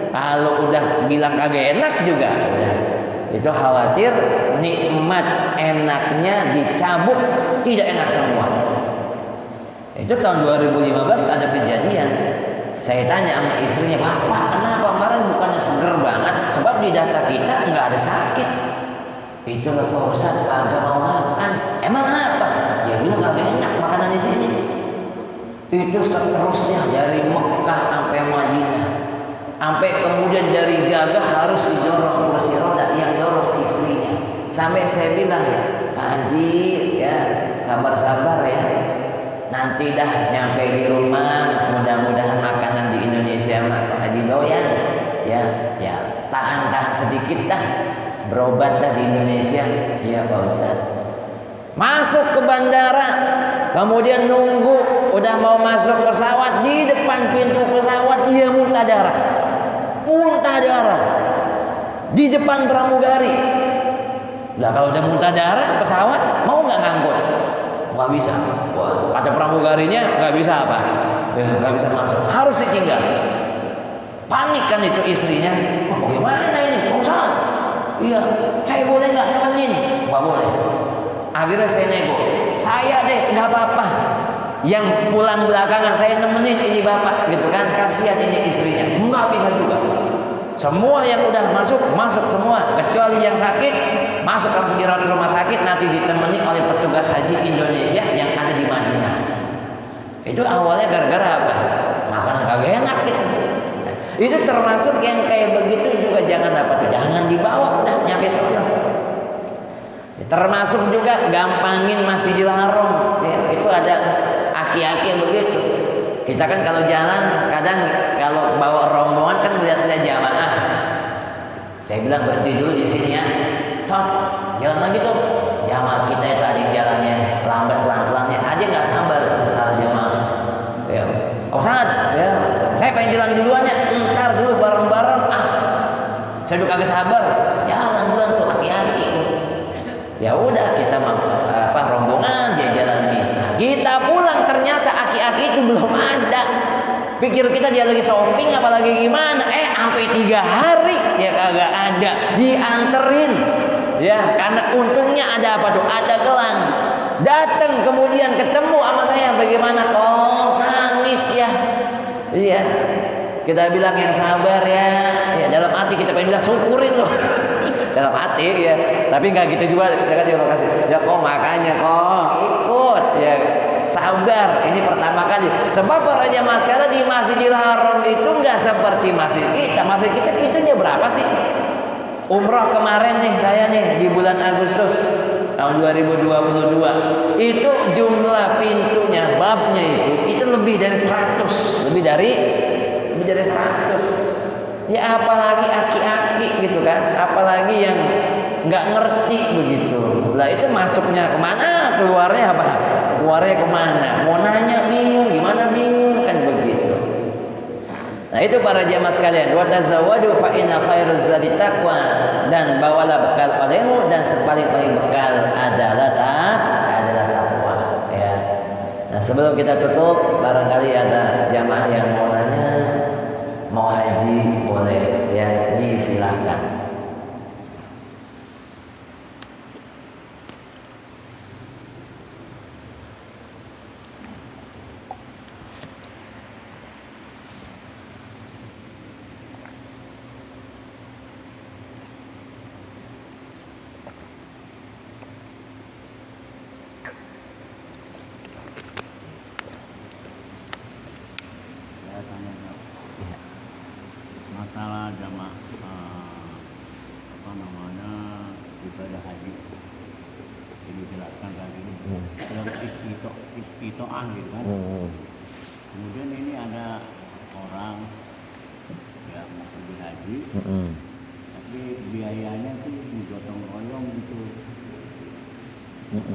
Speaker 1: Kalau udah bilang kagak enak juga, udah. Itu khawatir nikmat enaknya dicabut, tidak enak semua. Itu tahun 2015 ada kejadian. Saya tanya sama istrinya, Bapak kenapa kemarin bukannya seger banget? Sebab di data kita nggak ada sakit. Itu nggak Pak Ustaz, kagak mau makan. Emang apa? Dia bilang kagak enak makanan di sini. Itu seterusnya dari Mekah sampai Madinah, sampai kemudian dari Gagah harus didorong kursi roda, yang dorong istrinya. Sampai saya bilang, Pak Haji, ya sabar-sabar ya. Nanti dah nyampe di rumah, mudah-mudahan makanan di Indonesia Pak Haji doyan, ya tahan sedikit dah, berobat dah di Indonesia, ya Pak Ustaz. Masuk ke bandara, kemudian nunggu, udah mau masuk pesawat, di depan pintu pesawat dia muntah darah di depan pramugari. Lah kalau udah muntah darah pesawat mau nggak ngangkut? Nggak bisa. Wah, kata pramugarinya nggak bisa apa? Ya, nggak bisa masuk, harus ditinggal. Panik kan itu istrinya. Wah, bagaimana ini, Pak Ustaz? Iya, saya boleh nggak nemenin? Nggak boleh. Akhirnya saya nego, saya deh nggak apa-apa. Yang pulang belakangan saya nemenin ini bapak, gitu kan? Kasihan ini istrinya. Nggak bisa juga. Semua yang udah masuk semua, kecuali yang sakit masuk harus dirawat di rumah sakit, nanti ditemani oleh petugas haji Indonesia yang ada di Madinah. Itu awalnya gara-gara apa? Makanan kagak enak gitu. Itu termasuk yang kayak begitu juga jangan jangan dibawa udah nyampe sana. Termasuk juga gampangin Masjidil Haram. Ya, itu ada aki-aki begitu. Kita kan kalau jalan kadang kalau bawa rombongan kan melihat-lihat jamaah. Saya bilang berhenti dulu di sini ya. Tom, jalan lagi tuh. Jamaah kita itu ada jalannya lambat pelan-pelannya. Ada nggak sabar salah jamaah. Ya, Ustaz, ya, saya pengen jalan duluannya. Ntar dulu bareng-bareng. Saya juga kagak sabar. Jalan duluan tuh hati-hati. Ya udah kita rombongan dia jalan bisa. Kita pulang ternyata aki-aki itu belum ada. Pikir kita dia lagi shopping apalagi gimana? Sampai 3 hari ya kagak ada. Dianterin. Ya, karena untungnya ada apa tuh? Ada gelang. Datang kemudian ketemu sama saya, bagaimana kok? Nangis ya. Iya. Kita bilang yang sabar ya. Ya dalam hati kita pengen bilang syukurin loh. Dalam hati ya, tapi nggak gitu juga kan di lokasi ya kok makanya kok ikut ya sabar. Ini pertama kali sebab para jamaah sekalian di Masjidil Haram itu nggak seperti masjid kita itunya berapa sih? Umroh kemarin nih saya nih di bulan Agustus tahun 2022 itu jumlah pintunya babnya itu lebih dari 100 Ya apalagi aki-aki gitu kan, apalagi yang nggak ngerti begitu. Lah itu masuknya kemana, keluarnya apa? Keluarnya kemana? Mau nanya bingung, gimana bingung kan begitu. Nah itu para jamaah sekalian, wa tazawwadu fa inna khairuz zadi taqwa, dan bawalah bekal olehmu dan sepaling-paling bekal adalah takwa ya. Nah sebelum kita tutup, barangkali ada jamaah yang mau nanya, mau haji boleh ya, disilakan.
Speaker 2: Masalah jamaah ibadah haji ini dijelaskan tadi dalam istitoah gitu kan. Kemudian ini ada orang yang mau pergi haji, tapi biayanya tuh digotong royong gitu,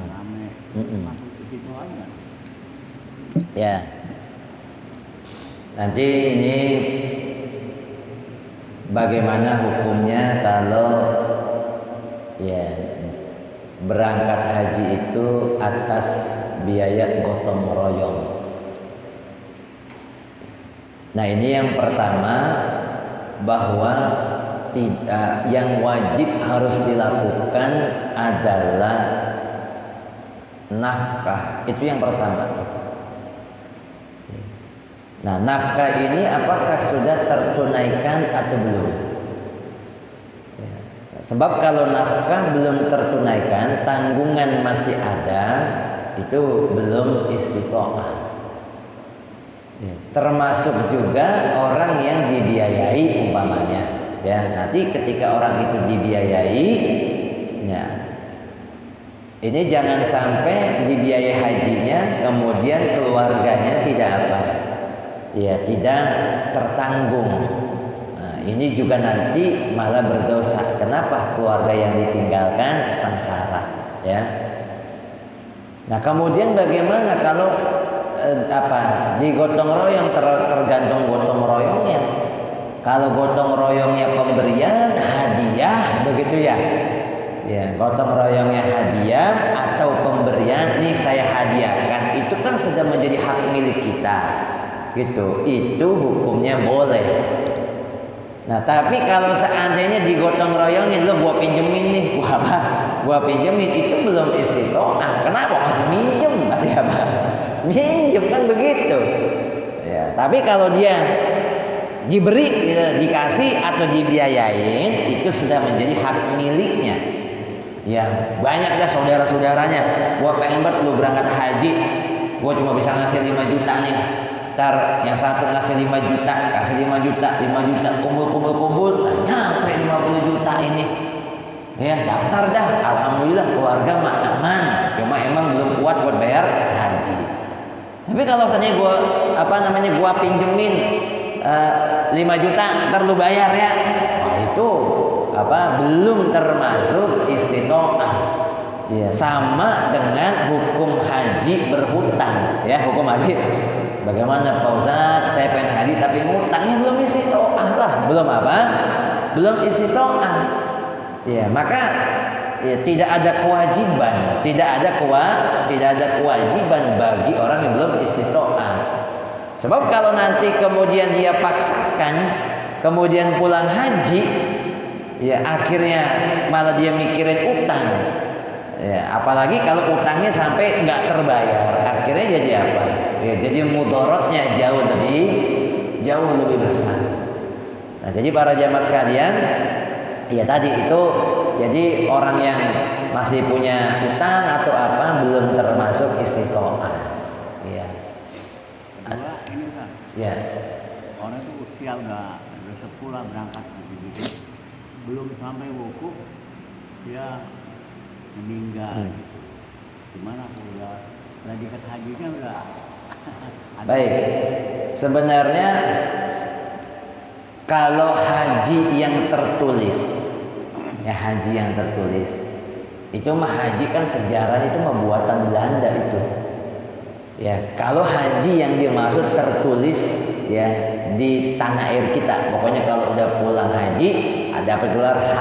Speaker 2: rame, masuk istitoahnya.
Speaker 1: Ya, nanti ini bagaimana hukumnya kalau ya berangkat haji itu atas biaya gotong royong. Nah ini yang pertama, bahwa tidak, yang wajib harus dilakukan adalah nafkah. Itu yang pertama. Nah nafkah ini apakah sudah tertunaikan atau belum? Ya. Sebab kalau nafkah belum tertunaikan, tanggungan masih ada, itu belum istitoah. Ya. Termasuk juga orang yang dibiayai umpamanya. Ya, nanti ketika orang itu dibiayai, ya, ini jangan sampai dibiayai hajinya, kemudian keluarganya tidak apa? Ya tidak tertanggung. Nah, ini juga nanti malah berdosa. Kenapa? Keluarga yang ditinggalkan sengsara ya. Nah kemudian bagaimana kalau digotong royong, tergantung gotong royongnya. Kalau gotong royongnya pemberian hadiah begitu ya. Ya, gotong royongnya hadiah atau pemberian, nih saya hadiahkan, itu kan sudah menjadi hak milik kita. Gitu, itu hukumnya boleh. Nah tapi kalau seandainya digotong royongin, lo gua pinjemin nih, gua pinjemin, itu belum istitoah. Kenapa masih minjem? Masih apa? Minjem kan begitu. Ya, tapi kalau dia diberi, dikasih atau dibiayain itu sudah menjadi hak miliknya. Ya banyak dah saudara-saudaranya, gua pengen banget lu berangkat haji, gua cuma bisa ngasih 5 juta nih. Ntar yang satu ngasih 5 juta, kasih 5 juta, 5 juta, kumpul, nah, nyampe 50 juta ini. Ya daftar dah, alhamdulillah keluarga mah aman, cuma emang belum kuat buat bayar haji. Tapi kalau misalnya gua pinjemin 5 juta, ntar lu bayar ya, wah itu belum termasuk istitoah. Ya, sama dengan hukum haji berhutang. Ya, hukum haji. Bagaimana Pak Ustadz? Saya pengen haji tapi ngutangnya belum istitoah lah. Belum istitoah. Ya, maka ya, tidak ada kewajiban bagi orang yang belum istitoah. Sebab kalau nanti kemudian dia paksakan, kemudian pulang haji, ya akhirnya malah dia mikirin utang. Ya, apalagi kalau utangnya sampai nggak terbayar, akhirnya jadi apa? Ya, jadi mudaratnya jauh lebih besar. Nah, jadi para jamaah sekalian, ya tadi itu, jadi orang yang masih punya utang atau apa belum termasuk istitoah. Ya.
Speaker 2: Kedua ini kan,
Speaker 1: Ya.
Speaker 2: orang itu usia udah sepulah berangkat gitu, belum sampai wukuf dia meninggal. Gimana kalau udah dekat hajinya udah
Speaker 1: Baik, sebenarnya kalau haji yang tertulis, ya haji yang tertulis itu mah haji kan sejarahnya itu mah buatan Belanda itu. Ya, kalau haji yang dimaksud tertulis ya di tanah air kita, pokoknya kalau udah pulang haji ada gelar H.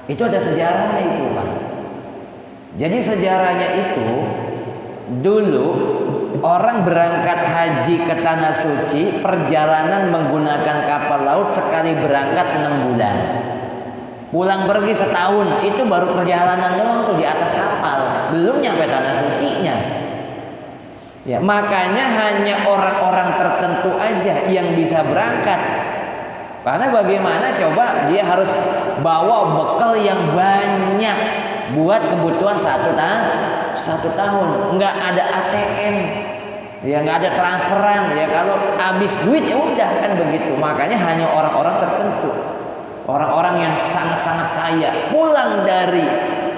Speaker 1: Itu ada sejarahnya itu, Pak. Jadi sejarahnya itu dulu orang berangkat haji ke tanah suci, perjalanan menggunakan kapal laut sekali berangkat 6 bulan. Pulang pergi setahun, itu baru perjalanan doang tuh di atas kapal, belum nyampe tanah sucinya. Ya, makanya hanya orang-orang tertentu aja yang bisa berangkat. Karena bagaimana coba dia harus bawa bekal yang banyak buat kebutuhan satu tahun, nggak ada ATM, ya nggak ada transferan, ya kalau habis duit ya udah kan begitu. Makanya hanya orang-orang tertentu, orang-orang yang sangat-sangat kaya pulang dari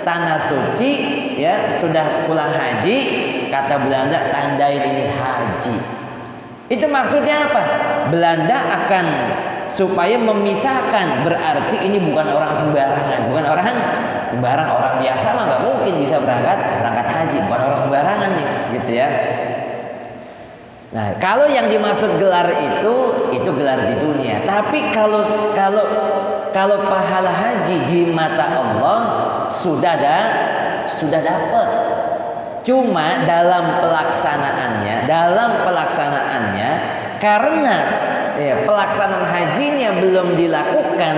Speaker 1: tanah suci, ya sudah pulang haji, kata Belanda tandain ini haji. Itu maksudnya apa? Belanda akan supaya memisahkan, berarti ini bukan orang sembarangan, bukan orang sembarang, orang biasa mah nggak mungkin bisa berangkat haji, bukan orang sembarangan nih, gitu ya. Nah, kalau yang dimaksud gelar itu gelar di dunia. Tapi kalau pahala haji di mata Allah sudah dapat. Cuma dalam pelaksanaannya karena ya, pelaksanaan hajinya belum dilakukan,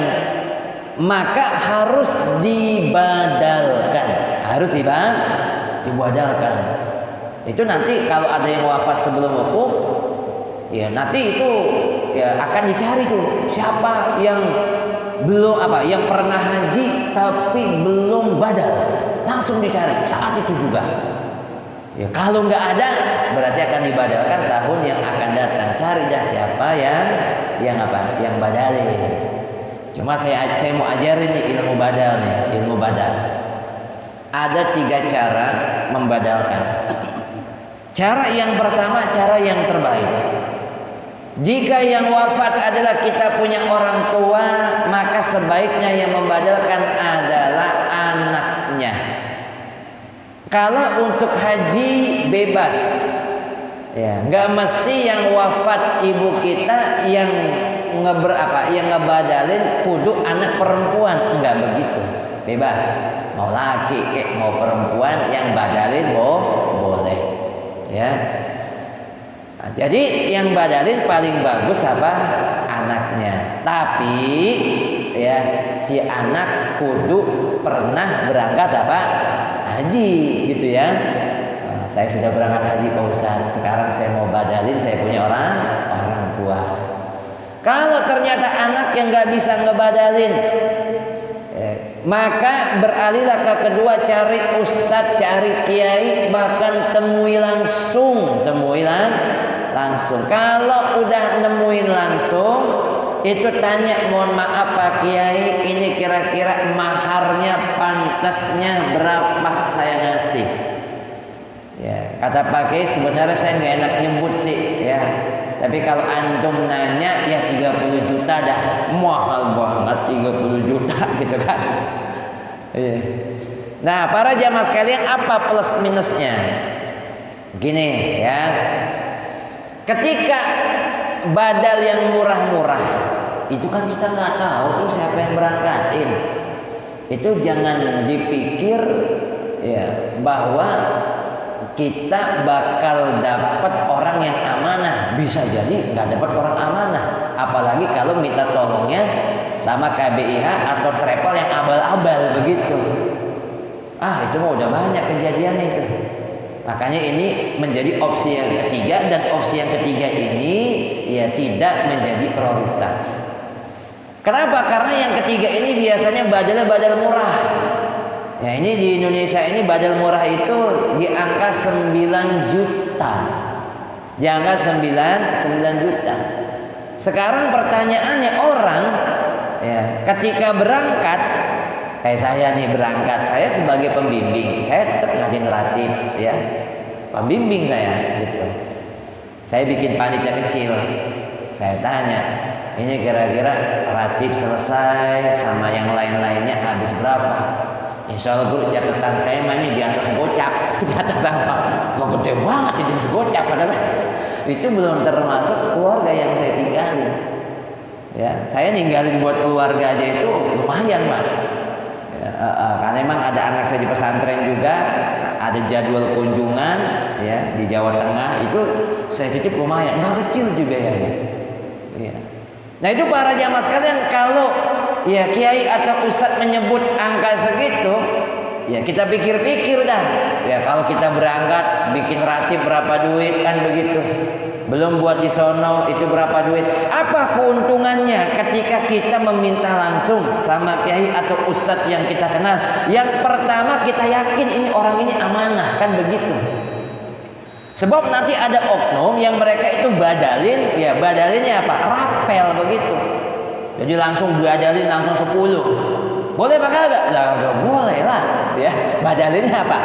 Speaker 1: maka harus dibadalkan. Itu nanti kalau ada yang wafat sebelum wukuf, ya nanti itu ya akan dicari tuh siapa yang belum yang pernah haji tapi belum badal, langsung dicari saat itu juga. Ya kalau nggak ada berarti akan dibadalkan tahun yang akan datang. Cari dah siapa yang badalin. Cuma saya mau ajarin nih ilmu badal. Ada 3 cara membadalkan. Cara yang pertama, cara yang terbaik. Jika yang wafat adalah kita punya orang tua, maka sebaiknya yang membadalkan adalah anaknya. Kalau untuk haji bebas, ya nggak mesti yang wafat ibu kita yang ngebadalin kudu anak perempuan, nggak begitu, bebas. Mau laki mau perempuan yang badalin boleh, ya. Nah, jadi yang badalin paling bagus anaknya. Tapi ya si anak kudu pernah berangkat haji gitu ya. Nah, saya sudah berangkat haji Pak Ustadz, sekarang saya mau badalin, saya punya orang tua. ternyata anak yang nggak bisa ngebadalin, maka beralihlah ke kedua, cari ustadz, cari kiai, bahkan temui langsung. Kalau udah nemuin langsung, itu tanya, mohon maaf Pak Kiai, ini kira-kira maharnya pantasnya berapa saya ngasih? Ya, kata Pak Kiai, sebenarnya saya nggak enak nyebut sih, ya. Tapi kalau antum nanya, ya 30 juta dah. Mahal banget 30 juta gitu kan. Iya. Nah, para jamaah sekalian, apa plus minusnya? Gini ya. Ketika badal yang murah-murah, itu kan kita nggak tahu tuh siapa yang berangkatin. Itu jangan dipikir ya bahwa kita bakal dapat orang yang amanah. Bisa jadi nggak dapat orang amanah. Apalagi kalau minta tolongnya sama KBIH atau travel yang abal-abal begitu. Itu mah udah banyak kejadiannya itu. Makanya ini menjadi opsi yang ketiga, dan opsi yang ketiga ini ya tidak menjadi prioritas. Kenapa? Karena yang ketiga ini biasanya badal murah. Ya, ini di Indonesia ini badal murah itu di angka 9 juta. Di angka 9 juta. Sekarang pertanyaannya, orang ya ketika berangkat, kayak saya nih berangkat, saya sebagai pembimbing, saya tetap ngajin ratib ya. Pembimbing saya gitu. Saya bikin panitia kecil. Saya tanya, ini kira-kira ratib selesai sama yang lain-lainnya habis berapa? Insya Allah guru, catatan saya mainnya di atas gocap, di atas apa? Mau gede banget itu segocap, katakan. Itu belum termasuk keluarga yang saya tinggalin. Ya, saya ninggalin buat keluarga aja itu lumayan, Pak. Ya, karena emang ada anak saya di pesantren juga, ada jadwal kunjungan ya di Jawa Tengah, itu saya titip lumayan, nggak kecil juga ya. Ya. Nah itu para jamaah sekalian, kalau ya kiai atau ustadz menyebut angka segitu, ya kita pikir-pikir dah. Ya kalau kita berangkat bikin ratib berapa duit kan begitu. Belum buat di sono itu berapa duit. Apa keuntungannya ketika kita meminta langsung sama kiai atau ustadz yang kita kenal? Yang pertama, kita yakin ini orang ini amanah, kan begitu. Sebab nanti ada oknum yang mereka itu badalin, ya badalinnya apa? Rapel begitu. Jadi langsung badalin langsung 10. Boleh apa kagak? Lah enggak boleh lah, ya. Badalinnya apa?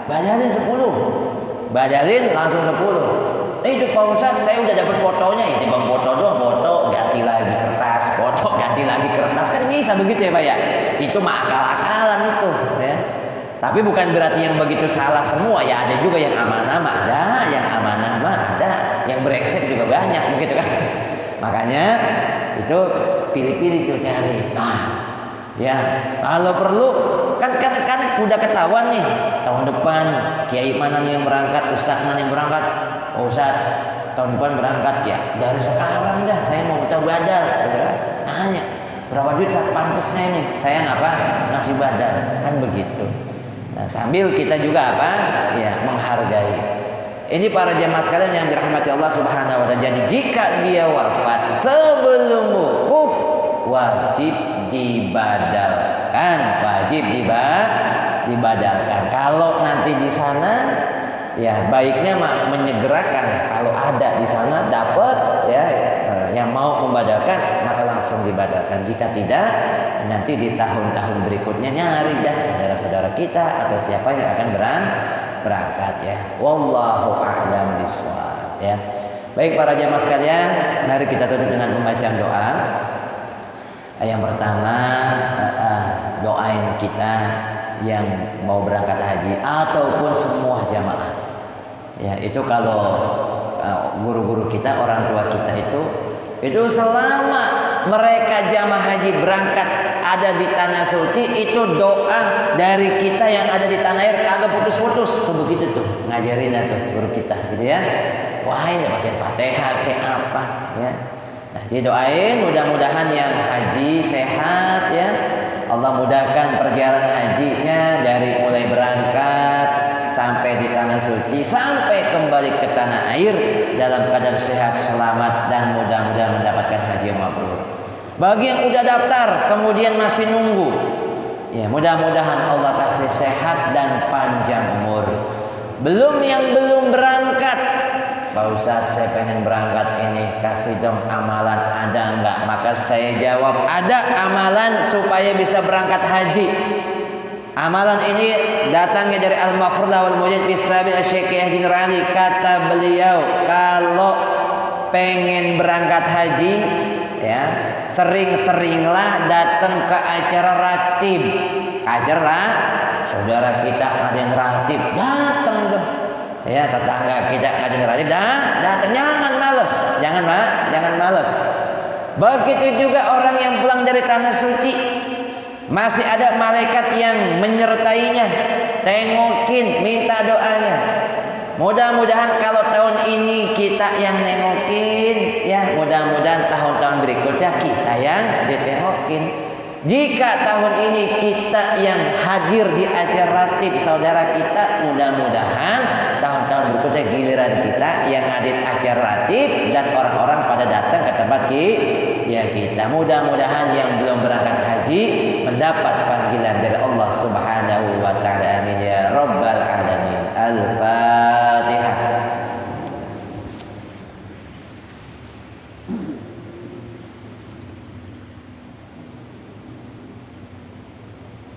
Speaker 1: Badalin 10. Badalin langsung 10. Itu Pak Ustadz, saya udah dapat fotonya, ini bang foto doang, foto ganti lagi kertas, foto ganti lagi kertas, kan bisa begitu ya Pak ya? Itu mah akal-akalan itu, ya. Tapi bukan berarti yang begitu salah semua, ya ada juga yang amanah mah ada, yang amanah mah ada, yang brengsek juga banyak begitu kan. Makanya itu pilih-pilih tuh cari. Nah, ya kalau perlu kan udah ketahuan nih tahun depan kiai mana nih yang berangkat, ustadz mana yang berangkat. Oh, ustadz tahun depan berangkat ya. Dari sekarang dah saya mau minta badal, tanya berapa duit saat pantasnya ini. Saya ngapa ngasih badal, kan begitu. Nah, sambil kita juga apa? Ya, menghargai. Ini para jemaah sekalian yang dirahmati Allah Subhanahu wa taala. Jadi jika dia wafat sebelum wukuf, wajib dibadalkan, dibadalkan. Kalau nanti di sana, ya baiknya menyegerakan. Kalau ada di sana dapat ya yang mau membadalkan, maka langsung dibadalkan. Jika tidak, nanti di tahun-tahun berikutnya nyari dah saudara-saudara kita atau siapa yang akan berangkat ya. Wallahu a'lam bishawab ya. Baik para jamaah sekalian, mari kita tutup dengan pembacaan doa. Yang pertama, doain kita yang mau berangkat haji ataupun semua jamaah. Ya, itu kalau guru-guru kita, orang tua kita itu selama mereka jamaah haji berangkat ada di tanah suci, itu doa dari kita yang ada di tanah air kagak putus-putus. Tuh begitu tuh ngajarin tuh guru kita gitu ya. Wah, ini bacain Fatihah kayak apa ya. Nah, didoain mudah-mudahan yang haji sehat ya. Allah mudahkan perjalanan hajinya dari mulai berangkat sampai di tanah tanah suci sampai kembali ke tanah air dalam keadaan sehat, selamat, dan mudah-mudahan mendapatkan haji mabrur. Bagi yang udah daftar kemudian masih nunggu, ya mudah-mudahan Allah kasih sehat dan panjang umur. Yang belum berangkat, Pak Ustadz saya pengen berangkat ini, kasih dong amalan, ada enggak? Maka saya jawab, ada amalan supaya bisa berangkat haji. Amalan ini datangnya dari Al-Mafrudah wal Mujahid Bisabil Syekh Haji Nur Ali. Kata beliau, kalau pengen berangkat haji, ya sering-seringlah datang ke acara ratib. Acara saudara kita ada yang ratib, datang dong. Ya, tetangga kita ada yang ratib, datang. Jangan malas. Begitu juga orang yang pulang dari tanah suci, masih ada malaikat yang menyertainya, tengokin, minta doanya. Mudah-mudahan kalau tahun ini kita yang nengokin, ya mudah-mudahan tahun-tahun berikutnya kita yang ditengokin. Jika tahun ini kita yang hadir di acara ratib saudara kita, mudah-mudahan tahun-tahun berikutnya giliran kita yang hadir acara ratib dan orang-orang pada datang ke tempat kita. Mudah-mudahan yang belum berangkat haji mendapat panggilan dari Allah Subhanahu wa taala. Amin